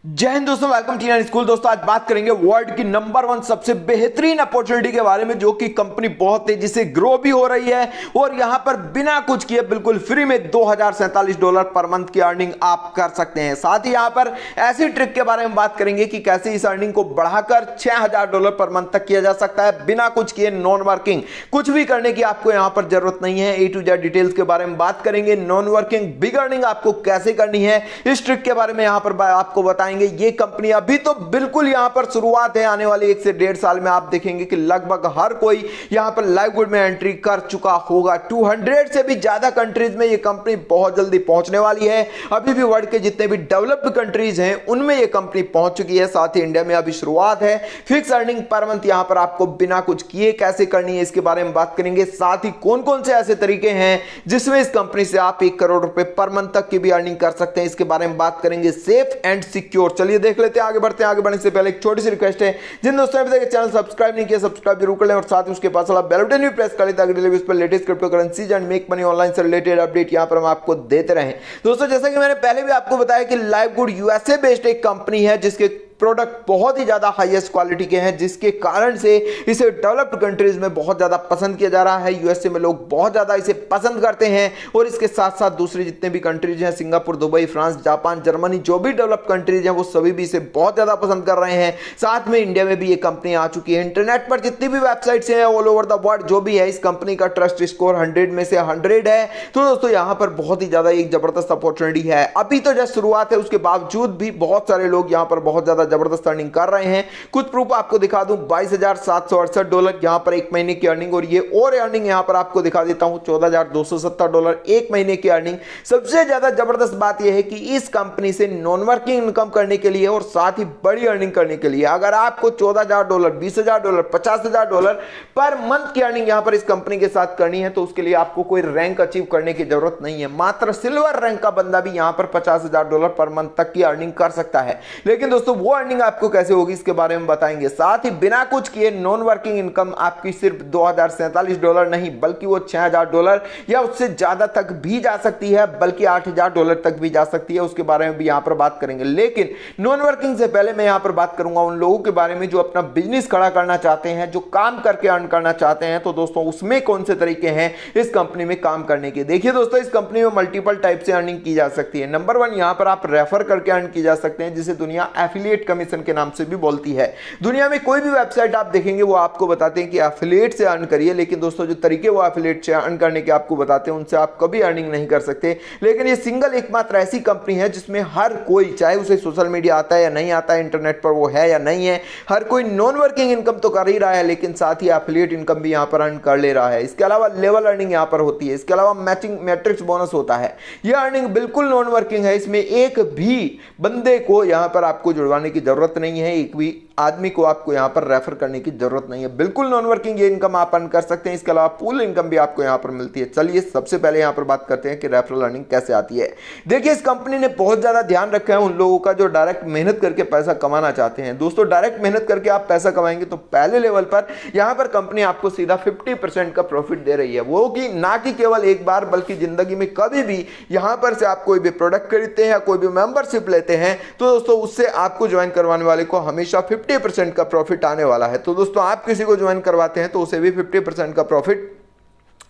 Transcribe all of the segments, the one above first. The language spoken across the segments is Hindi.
जय हिंद दोस्तों, वेलकम टू स्कूल। दोस्तों आज बात करेंगे वर्ल्ड की नंबर 1 सबसे बेहतरीन अपॉर्चुनिटी के बारे में, जो कि कंपनी बहुत तेजी से ग्रो भी हो रही है और यहां पर बिना कुछ किए बिल्कुल फ्री में $2047 पर मंथ की अर्निंग आप कर सकते हैं। साथ ही यहां पर ऐसी ट्रिक के बारे में बात करेंगे कि कैसे इस अर्निंग को बढ़ाकर $6000 पर मंथ तक किया जा सकता है बिना कुछ किए, नॉन वर्किंग। कुछ भी करने की आपको यहां पर जरूरत नहीं है। A to Z डिटेल्स के बारे में बात करेंगे। नॉन वर्किंग बिग अर्निंग आपको कैसे करनी है, इस ट्रिक के बारे में यहां पर आपको बताएंगे। ये कंपनी अभी तो बिल्कुल यहां पर शुरुआत है। आने वाले 1 से 1.5 साल में आप देखेंगे कि लगभग हर कोई यहां पर लाइववुड में एंट्री कर चुका होगा। 200 से भी ज्यादा कंट्रीज में ये कंपनी बहुत जल्दी पहुंचने वाली है। अभी भी वर्ल्ड के जितने भी डेवलप्ड कंट्रीज हैं उनमें ये कंपनी पहुंच चुकी है। साथ ही इंडिया में अभी शुरुआत है। फिक्स अर्निंग पर मंथ यहां पर आपको बिना कुछ किए कैसे करनी है, इसके बारे में बात करेंगे। साथ ही कौन कौन से ऐसे तरीके हैं जिसमें इस कंपनी से आप 1 करोड़ रुपए पर मंथ तक की भी अर्निंग कर सकते हैं, इसके बारे में बात करेंगे। Safe and secure. चलिए देख लेते हैं, आगे बढ़ते हैं। आगे बढ़ने से पहले एक छोटी सी रिक्वेस्ट है, जिन दोस्तों ने अभी तक चैनल सब्सक्राइब नहीं किया सब्सक्राइब जरूर कर लें और साथ ही उसके पास वाला बेल बटन भी प्रेस कर लें ताकि डेली बेस पर latest crypto currencies and make money online से रिलेटेड अपडेट यहां पर हम आपको देते रहें। दोस्तों जैसा कि मैंने पहले भी आपको बताया कि लाइववुड यूएसए बेस्ड एक कंपनी है जिसके प्रोडक्ट बहुत ही ज्यादा हाईएस्ट क्वालिटी के हैं, जिसके कारण से इसे डेवलप्ड कंट्रीज में बहुत ज्यादा पसंद किया जा रहा है। यूएसए में लोग बहुत ज्यादा इसे पसंद करते हैं और इसके साथ साथ दूसरे जितने भी कंट्रीज हैं, Singapore, Dubai, France, Japan, Germany, जो भी डेवलप्ड कंट्रीज हैं वो सभी भी इसे बहुत ज्यादा पसंद कर रहे हैं। साथ में इंडिया में भी ये कंपनी आ चुकी है। इंटरनेट पर जितनी भी वेबसाइट्स हैं ऑल ओवर द वर्ल्ड जो भी है, इस कंपनी का ट्रस्ट स्कोर 100 में से 100 है। तो दोस्तों यहां पर बहुत ही ज्यादा एक जबरदस्त अपॉर्चुनिटी है। अभी तो जस्ट शुरुआत है, उसके बावजूद भी बहुत सारे लोग यहां पर बहुत ज्यादा जबरदस्त अर्निंग कर रहे हैं। कुछ प्रूफ आपको दिखा दूं। $22,768 यहां पर 1 महीने की अर्निंग, और ये और अर्निंग यहां पर आपको दिखा देता हूं $14,270 1 महीने की अर्निंग। सबसे ज्यादा जबरदस्त बात यह है कि इस कंपनी से नॉन वर्किंग इनकम करने के लिए और साथ ही बड़ी अर्निंग करने के लिए अगर आपको $14,000 $20,000 $50,000 पर मंथ की अर्निंग यहां पर इस कंपनी के साथ करनी है तो उसके लिए आपको कोई रैंक अचीव करने की जरूरत नहीं है। मात्र सिल्वर रैंक का बंदा भी यहां पर $50,000 पर मंथ तक की अर्निंग कर सकता है। लेकिन दोस्तों वो अर्निंग आपको कैसे होगी इसके बारे में बताएंगे। साथ ही बिना कुछ किए नॉन वर्किंग इनकम आपकी सिर्फ $2047 नहीं बल्कि वो $6000 या उससे ज्यादा तक भी जा सकती है, बल्कि $8000 तक भी जा सकती है। उसके बारे में भी यहां पर बात करेंगे। लेकिन नॉन वर्किंग से पहले मैं यहां पर बात करूंगा उन लोगों के बारे में जो अपना बिजनेस खड़ा करना चाहते हैं, जो काम करके अर्न करना चाहते हैं। तो दोस्तों उसमें कौन से तरीके हैं इस कंपनी में काम करने के। देखिए दोस्तों, इस कंपनी में मल्टीपल टाइप से अर्निंग की जा सकती है। नंबर 1 यहां पर आप रेफर करके अर्न की जा सकते हैं, जिसे दुनिया एफिलिएट कमीशन के नाम से भी बोलती है। दुनिया में कोई भी वेबसाइट आप देखेंगे वो आपको बताते हैं कि एफिलिएट से अर्न करिए, लेकिन दोस्तों जो तरीके वो एफिलिएट से अर्न करने के आपको बताते हैं उनसे आप कभी अर्निंग नहीं कर सकते। लेकिन ये सिंगल एकमात्र ऐसी कंपनी है जिसमें हर कोई, चाहे उसे सोशल मीडिया आता है या नहीं आता है, इंटरनेट पर वो है या नहीं है, हर कोई नॉन वर्किंग इनकम तो कर ही रहा है लेकिन साथ ही एफिलिएट इनकम भी यहां पर अर्न कर ले रहा है। इसके अलावा लेवल अर्निंग यहां पर होती है। इसके अलावा मैचिंग मैट्रिक्स बोनस होता है। यह अर्निंग बिल्कुल नॉन वर्किंग है। इसमें एक भी बंदे को यहां पर आपको जुड़वाने की जरूरत नहीं है, एक भी आदमी को आपको यहां पर रेफर करने की जरूरत नहीं है। बिल्कुल नॉन वर्किंग ये इनकम आप अर्न कर सकते हैं। इसके अलावा पूल इनकम भी आपको यहां पर मिलती है। चलिए सबसे पहले यहां पर बात करते हैं कि रेफरल अर्निंग कैसे आती है। देखिए इस कंपनी ने बहुत ज्यादा ध्यान रखा है उन लोगों का जो डायरेक्ट मेहनत करके पैसा कमाना चाहते हैं। दोस्तों डायरेक्ट मेहनत करके आप पैसा कमाएंगे तो पहले लेवल पर यहां पर कंपनी आपको सीधा 50% का प्रॉफिट दे रही है। वो कि ना कि केवल एक बार बल्कि जिंदगी में कभी भी यहां पर से आप कोई भी प्रोडक्ट खरीदते हैं या कोई भी मेंबरशिप लेते हैं तो दोस्तों उससे आपको ज्वाइन करवाने वाले को हमेशा 50% का प्रॉफिट आने वाला है। तो दोस्तों आप किसी को ज्वाइन करवाते हैं तो उसे भी 50% का प्रॉफिट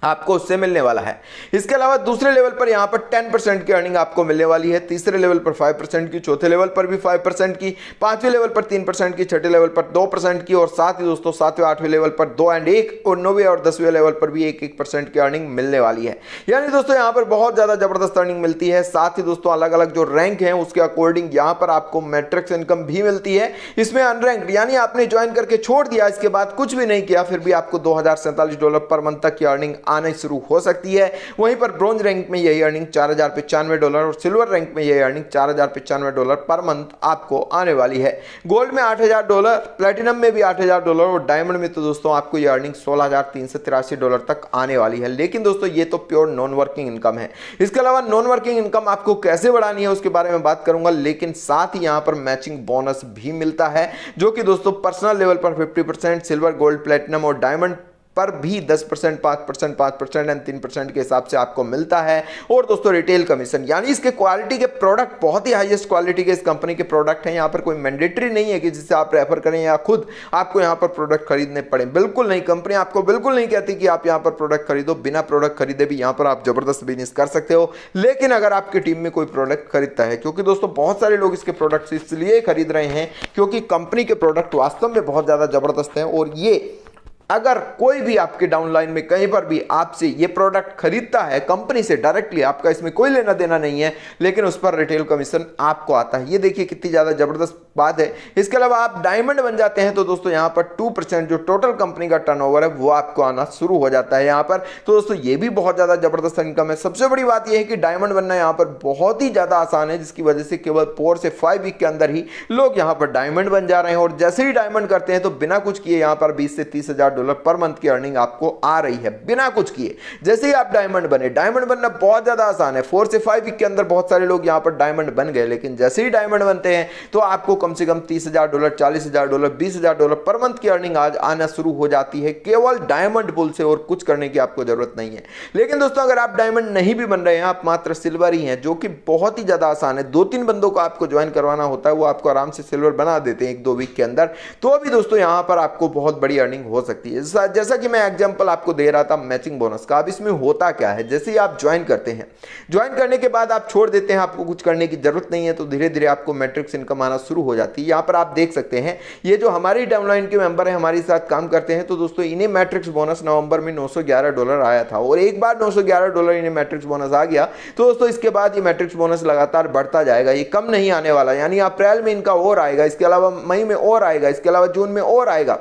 आपको उससे मिलने वाला है। इसके अलावा दूसरे लेवल पर यहां पर 10% की अर्निंग आपको मिलने वाली है, तीसरे लेवल पर 5% की, चौथे लेवल पर भी 5% की, पांचवें लेवल पर 3% की, छठे लेवल पर 2% की और साथ ही दोस्तों 7वें 8वें लेवल पर 2 और 1 और 9वें और 10वें लेवल पर भी 1% की अर्निंग मिलने वाली है। यानी दोस्तों यहां पर बहुत ज्यादा जबरदस्त अर्निंग मिलती है। साथ ही दोस्तों अलग अलग जो रैंक है उसके अकॉर्डिंग यहां पर आपको मैट्रिक्स इनकम भी मिलती है। इसमें अनरैंक्ड यानी आपने ज्वाइन करके छोड़ दिया, इसके बाद कुछ भी नहीं किया, फिर भी आपको $2047 पर मंथ तक की अर्निंग आने शुरू हो सकती है। वहीं पर ब्रॉन्ज रैंक में यही अर्निंग $4095 और सिल्वर रैंक में यही अर्निंग $4095 पर मंथ आपको आने वाली है। गोल्ड में $8000, प्लेटिनम में भी $8000 और डायमंड में तो दोस्तों आपको यह अर्निंग $16,383 तक आने वाली है। लेकिन दोस्तों ये तो प्योर नॉन वर्किंग इनकम है। इसके अलावा नॉन वर्किंग इनकम आपको कैसे बढ़ानी है उसके बारे में बात करूंगा, लेकिन साथ ही यहां पर मैचिंग बोनस भी मिलता है जो कि दोस्तों पर्सनल लेवल पर 50%, सिल्वर, गोल्ड, प्लेटिनम और डायमंड पर भी 10%, 5%, 5% एंड 3% के हिसाब से आपको मिलता है। और दोस्तों रिटेल कमीशन, यानी इसके क्वालिटी के प्रोडक्ट बहुत ही हाईएस्ट क्वालिटी के इस कंपनी के प्रोडक्ट हैं। यहाँ पर कोई मैंडेटरी नहीं है कि जिससे आप रेफर करें या खुद आपको यहाँ पर प्रोडक्ट खरीदने पड़े, बिल्कुल नहीं। कंपनी आपको बिल्कुल नहीं कहती कि आप यहाँ पर प्रोडक्ट खरीदो, बिना प्रोडक्ट खरीदे भी यहाँ पर आप जबरदस्त बिजनेस कर सकते हो। लेकिन अगर आपकी टीम में कोई प्रोडक्ट खरीदता है, क्योंकि दोस्तों बहुत सारे लोग इसके प्रोडक्ट्स इसलिए खरीद रहे हैं क्योंकि कंपनी के प्रोडक्ट वास्तव में बहुत ज्यादा जबरदस्त हैं। और ये अगर कोई भी आपके डाउनलाइन में कहीं पर भी आपसे ये प्रोडक्ट खरीदता है कंपनी से डायरेक्टली, आपका इसमें कोई लेना देना नहीं है, लेकिन उस पर रिटेल कमीशन आपको आता है। ये देखिए कितनी ज्यादा जबरदस्त बात है। इसके अलावा आप डायमंड बन जाते हैं तो दोस्तों यहां पर 2% जो टोटल कंपनी का टर्नओवर है वो आपको आना शुरू हो जाता है यहां पर। तो दोस्तों ये भी बहुत ज्यादा जबरदस्त इनकम है। सबसे बड़ी बात यह है कि डायमंड बनना यहां पर बहुत ही ज्यादा आसान है, जिसकी वजह से केवल 4 से 5 वीक के अंदर ही लोग यहां पर डायमंड बन जा रहे हैं। और जैसे ही डायमंड करते हैं तो बिना कुछ किए यहां पर 20 से 30 हजार डॉलर पर मंथ की अर्निंग आपको आ रही है बिना कुछ किए। जैसे ही आप डायमंड बने, डायमंड बनना बहुत ज्यादा आसान है। 4 से 5 वीक के अंदर बहुत सारे लोग यहां पर डायमंड बन गए, लेकिन जैसे ही डायमंड बनते हैं तो आपको कम से कम 30,000 dollar, 40,000 dollar, 20,000 dollar per month की अर्निंग आज आना शुरू हो जाती है केवल डायमंड पुल से, और कुछ करने की आपको जरूरत नहीं है। लेकिन दोस्तों अगर आप डायमंड नहीं भी बन रहे हैं, आप मात्र सिल्वर ही हैं, जो कि बहुत ही ज्यादा आसान है। 2-3 बंदों को आपको ज्वाइन करवाना होता है, वो आपको आराम से सिल्वर बना देते हैं 1-2 वीक के अंदर। तो अभी दोस्तों यहां पर आपको बहुत बड़ी अर्निंग हो सकती है। जैसा कि मैं एग्जांपल आपको दे रहा था मैचिंग बोनस का। अब इसमें होता क्या है, जैसे ही आप ज्वाइन करते हैं, ज्वाइन करने के बाद आप छोड़ देते हैं, आपको कुछ करने की जरूरत नहीं है, तो धीरे धीरे आपको मैट्रिक्स इनकम आना शुरू हो जाती है। यहां पर आप देख सकते हैं ये जो हमारी डाउनलाइन के मेंबर है, हमारे साथ काम करते हैं, तो दोस्तों इन्हें मैट्रिक्स बोनस नवंबर में 911 डॉलर आया था। और एक बार 911 डॉलर इन्हें मैट्रिक्स बोनस आ गया तो दोस्तों इसके बाद ये मैट्रिक्स बोनस लगातार बढ़ता जाएगा, ये कम नहीं आने वाला। यानी अप्रैल में इनका और आएगा, इसके अलावा मई में और आएगा, इसके अलावा जून में और आएगा।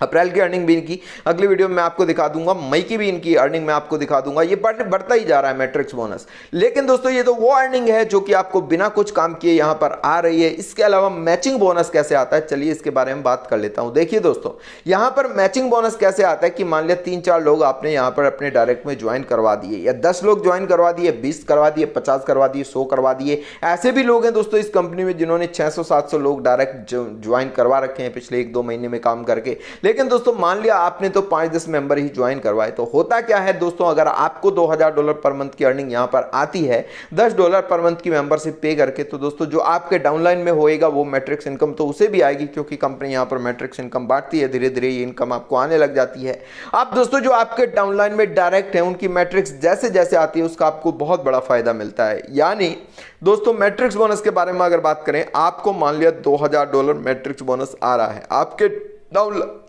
अप्रैल की अर्निंग भी इनकी अगली वीडियो में मैं आपको दिखा दूंगा, मई की भी इनकी अर्निंग मैं आपको दिखा दूंगा। ये बढ़ता ही जा रहा है मैट्रिक्स बोनस। लेकिन दोस्तों ये तो वो अर्निंग है जो कि आपको बिना कुछ काम किए यहां पर आ रही है। इसके अलावा मैचिंग बोनस कैसे आता है, चलिए इसके बारे में बात कर लेता हूं। देखिए दोस्तों यहां पर मैचिंग बोनस कैसे आता है कि मान लिया 3-4 लोग आपने यहां पर अपने डायरेक्ट में ज्वाइन करवा दिए, या 10 लोग ज्वाइन करवा दिए, 20 करवा दिए, 50 करवा दिए, 100 करवा दिए। ऐसे भी लोग हैं दोस्तों इस कंपनी में जिन्होंने 600-700 लोग डायरेक्ट ज्वाइन करवा रखे हैं पिछले 1-2 महीने में काम करके। लेकिन दोस्तों मान लिया आपने तो 5-10 मेंबर ही ज्वाइन करवाए, तो होता क्या है दोस्तों, अगर आपको 2000 डॉलर पर मंथ की अर्निंग यहां पर आती है $10 पर मंथ की मेंबरशिप पे करके, तो दोस्तों जो आपके डाउनलाइन में होएगा वो मैट्रिक्स इनकम तो उसे भी आएगी, क्योंकि कंपनी यहां पर मैट्रिक्स इनकम बांटती है, धीरे धीरे ये इनकम आपको आने लग जाती है। अब दोस्तों जो आपके डाउनलाइन में डायरेक्ट है उनकी मैट्रिक्स जैसे जैसे आती है उसका आपको बहुत बड़ा फायदा मिलता है। यानी दोस्तों मैट्रिक्स बोनस के बारे में अगर बात करें, आपको मान लिया $2000 मैट्रिक्स बोनस आ रहा है, आपके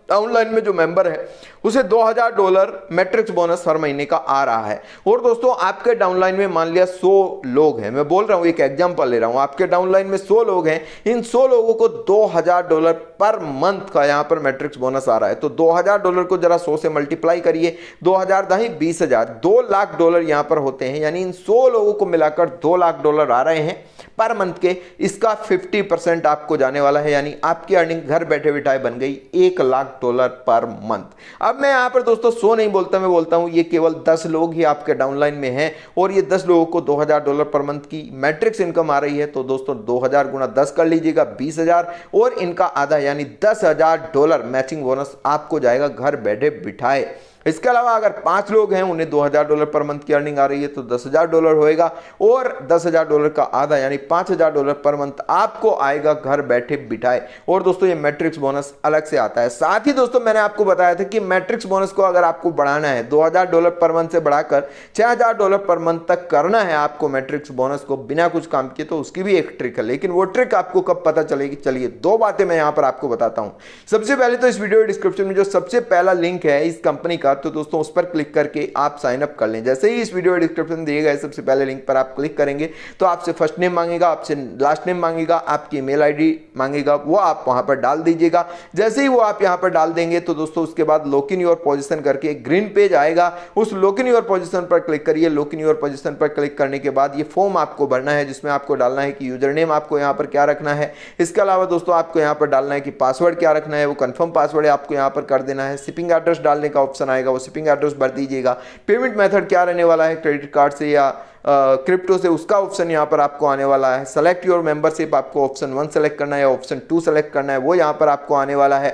डाउनलाइन में जो मेंबर है उसे $2000 मैट्रिक्स बोनस हर महीने का आ रहा है। और दोस्तों आपके डाउनलाइन में मान लिया 100 लोग हैं, मैं बोल रहा हूं एक एग्जांपल ले रहा हूं, आपके डाउनलाइन में 100 लोग हैं, इन 100 लोगों को $2000 पर मंथ का यहां पर मैट्रिक्स बोनस आ रहा है। तो $2000 को जरा 100 से मल्टीप्लाई करिए, 2000 नहीं 20,000, $2 लाख यहां पर होते हैं। यानी इन 100 लोगों को मिलाकर $2 लाख आ रहे हैं पर मंथ के। इसका 50% आपको जाने वाला है, यानी आपकी अर्निंग घर बैठे बिठाए बन गई $1 लाख पर मंथ। अब मैं यहां पर दोस्तों 100 नहीं बोलता, मैं बोलता हूं ये केवल 10 लोग ही आपके डाउनलाइन में हैं और ये 10 लोगों को $2000 पर मंथ की मैट्रिक्स इनकम आ रही है। तो दोस्तों 2000 गुना 10 कर लीजिएगा, 20,000, और इनका आधा यानी $10,000 मैचिंग बोनस आपको जाएगा घर बैठे बिठाए। इसके अलावा अगर 5 लोग हैं उन्हें $2000 पर मंथ की अर्निंग आ रही है तो $10,000 होएगा, और $10,000 का आधा यानी $5,000 पर मंथ आपको आएगा घर बैठे बिठाए। और दोस्तों ये मैट्रिक्स बोनस अलग से आता है। साथ ही दोस्तों मैंने आपको बताया था कि मैट्रिक्स बोनस को अगर आपको बढ़ाना है $2000 पर मंथ से बढ़ाकर $6000 पर मंथ तक करना है आपको मैट्रिक्स बोनस को बिना कुछ काम किए, तो उसकी भी एक ट्रिक है। लेकिन वो ट्रिक आपको कब पता चलेगी, चलिए 2 बातें मैं यहां पर आपको बताता हूं। सबसे पहले तो इस वीडियो डिस्क्रिप्शन में जो सबसे पहला लिंक है इस कंपनी का, तो दोस्तों उस पर क्लिक करके आप साइन अप कर लें। जैसे ही इस वीडियो डिस्क्रिप्शन दिए गए सबसे पहले लिंक पर आप क्लिक करेंगे तो आपसे फर्स्ट नेम मांगेगा, आपसे लास्ट नेम मांगेगा, आपकी ईमेल आईडी मांगेगा, वो आप वहां पर डाल दीजिएगा। जैसे ही वो आप यहां पर डाल देंगे तो दोस्तों उसके बाद लॉक इन योर पोजीशन करके एक ग्रीन पेज आएगा, उस लॉक इन योर पोजीशन पर क्लिक करिए। लॉक इन योर पोजीशन पर क्लिक करने के बाद ये फॉर्म आपको भरना है, जिसमें आपको डालना है कि यूजर नेम आपको यहां पर क्या रखना है। इसके अलावा दोस्तों आपको यहां पर डालना है कि पासवर्ड क्या रखना है, वो कंफर्म पासवर्ड है आपको यहां पर कर देना है। शिपिंग एड्रेस डालने का ऑप्शन आएगा, वो शिपिंग एड्रेस भर दीजिएगा। पेमेंट मेथड क्या रहने वाला है, क्रेडिट कार्ड से या क्रिप्टो से, उसका ऑप्शन यहां पर आपको आने वाला है। सेलेक्ट योर मेंबरशिप, आपको ऑप्शन 1 सेलेक्ट करना है या ऑप्शन 2 सेलेक्ट करना है, वो यहां पर आपको आने वाला है।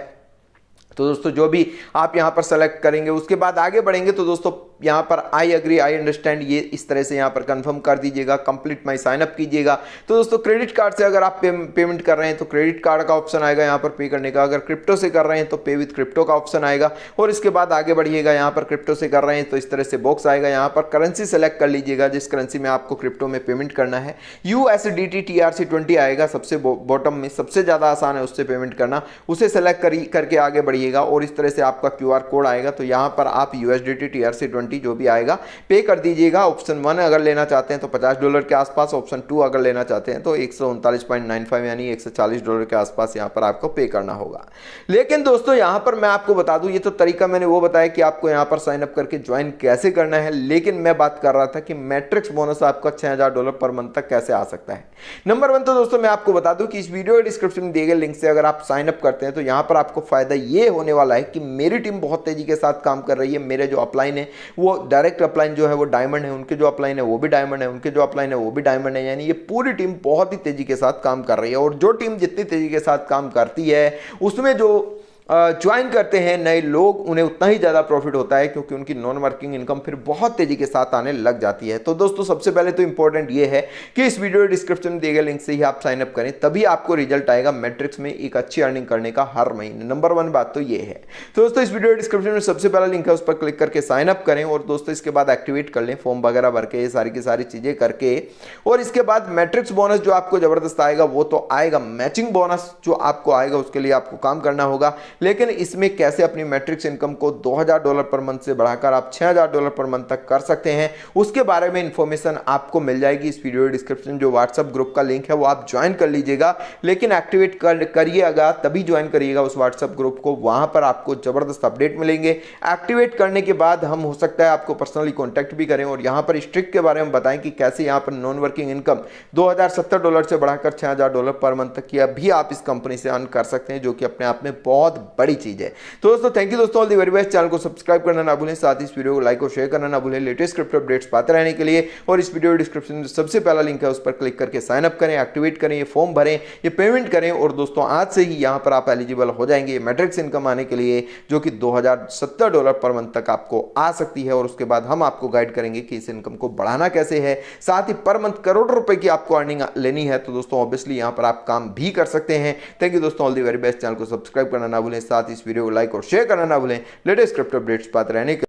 तो दोस्तों जो भी आप यहां पर सेलेक्ट करेंगे उसके बाद आगे बढ़ेंगे तो दोस्तों यहां पर आई एग्री आई अंडरस्टैंड ये इस तरह से यहां पर कंफर्म कर दीजिएगा, कंप्लीट माई साइन अप कीजिएगा। तो दोस्तों क्रेडिट कार्ड से अगर आप पेमेंट कर रहे हैं तो क्रेडिट कार्ड का ऑप्शन आएगा यहां पर पे करने का, अगर क्रिप्टो से कर रहे हैं तो पे विद क्रिप्टो का ऑप्शन आएगा और इसके बाद आगे बढ़िएगा। यहां पर क्रिप्टो से कर रहे हैं तो इस तरह से बॉक्स आएगा, यहां पर करेंसी सेलेक्ट कर लीजिएगा जिस करेंसी में आपको क्रिप्टो में पेमेंट करना है। USDT TRC20 आएगा सबसे बॉटम में, सबसे ज्यादा आसान है उससे पेमेंट करना, उसे सेलेक्ट करके आगे बढ़िएगा और इस तरह से आपका QR कोड आएगा। तो यहां पर आप USDT TRC20 जो भी आएगा पे कर दीजिएगा। ऑप्शन 1 अगर लेना चाहते हैं तो $50 के आसपास, ऑप्शन 2 अगर लेना चाहते हैं तो 139.95 यानी $140 के आसपास यहां पर आपको पे करना होगा। लेकिन दोस्तों यहां पर मैं आपको बता दूं, ये तो तरीका मैंने वो बताया कि आपको यहां पर साइन अप करके ज्वाइन कैसे करना है, लेकिन मैं बात कर रहा था कि मैट्रिक्स बोनस आपका $6000 पर मंथ तक कैसे आ सकता है। नंबर 1 तो दोस्तों मैं आपको बता दूं कि इस वीडियो के डिस्क्रिप्शन में दिए गए लिंक से अगर आप साइन अप करते हैं तो यहां पर आपको फायदा ये होने वाला है कि मेरी टीम बहुत तेजी के साथ काम कर रही है। मेरे जो अपलाइन है वो डायरेक्ट अपलाइन जो है वो डायमंड है, उनके जो अपलाइन है वो भी डायमंड है, उनके जो अपलाइन है वो भी डायमंड है, यानी ये पूरी टीम बहुत ही तेजी के साथ काम कर रही है। और जो टीम जितनी तेजी के साथ काम करती है उसमें जो ज्वाइन करते हैं नए लोग उन्हें उतना ही ज़्यादा प्रॉफिट होता है, क्योंकि उनकी नॉन वर्किंग इनकम फिर बहुत तेजी के साथ आने लग जाती है। तो दोस्तों सबसे पहले तो इंपॉर्टेंट ये है कि इस वीडियो डिस्क्रिप्शन में दिए गए लिंक से ही आप साइन अप करें, तभी आपको रिजल्ट आएगा मैट्रिक्स में एक अच्छी अर्निंग करने का हर महीने। नंबर 1 बात तो ये है। तो दोस्तों इस वीडियो डिस्क्रिप्शन में सबसे पहला लिंक है, उस पर क्लिक करके साइन अप करें और दोस्तों इसके बाद एक्टिवेट कर लें, फॉर्म वगैरह भर के सारी की सारी चीज़ें करके। और इसके बाद मैट्रिक्स बोनस जो आपको जबरदस्त आएगा वो तो आएगा, मैचिंग बोनस जो आपको आएगा उसके लिए आपको काम करना होगा। लेकिन इसमें कैसे अपनी मैट्रिक्स इनकम को $2000 पर मंथ से बढ़ाकर आप $6000 पर मंथ तक कर सकते हैं उसके बारे में इंफॉर्मेशन आपको मिल जाएगी इस वीडियो डिस्क्रिप्शन। जो व्हाट्सएप ग्रुप का लिंक है वो आप ज्वाइन कर लीजिएगा, लेकिन एक्टिवेट करिएगा तभी ज्वाइन करिएगा उस व्हाट्सएप ग्रुप को, वहां पर आपको जबरदस्त अपडेट मिलेंगे। एक्टिवेट करने के बाद हम हो सकता है आपको पर्सनली कॉन्टैक्ट भी करें और यहां पर स्ट्रिक के बारे में बताएं कि कैसे यहां पर नॉन वर्किंग इनकम $2070 से बढ़ाकर $6000 पर मंथ तक की अभी आप इस कंपनी से अर्न कर सकते हैं, जो कि अपने आप में बहुत बड़ी चीज है। तो दोस्तों थैंक यू दोस्तों, all the very best. Channel को सब्सक्राइब करना ना भूलें, साथ ही इस वीडियो को लाइक और शेयर करना ना भूलें लेटेस्ट क्रिप्टो अपडेट्स पाते रहने के लिए। और इस वीडियो डिस्क्रिप्शन में सबसे पहला लिंक है उस पर क्लिक करके साइन अप करें, एक्टिवेट करें, ये फॉर्म भरें, ये पेमेंट करें और दोस्तों आज से ही यहां पर आप एलिजिबल हो जाएंगे मैट्रिक्स इनकम आने के लिए, जो कि $2070 पर मंथ तक आपको आ सकती है। और उसके बाद हम आपको गाइड करेंगे कि इस इनकम को बढ़ाना कैसे है, साथ ही पर मंथ करोड़ों रुपए की आपको अर्निंग लेनी है। तो दोस्तों ऑब्वियसली यहां पर आप काम भी कर सकते हैं। थैंक यू दोस्तों, all the very best. Channel को सब्सक्राइब करना ना भूलें, साथ ही इस वीडियो को लाइक और शेयर करना ना भूलें लेटेस्ट क्रिप्टो अपडेट्स पाते रहने के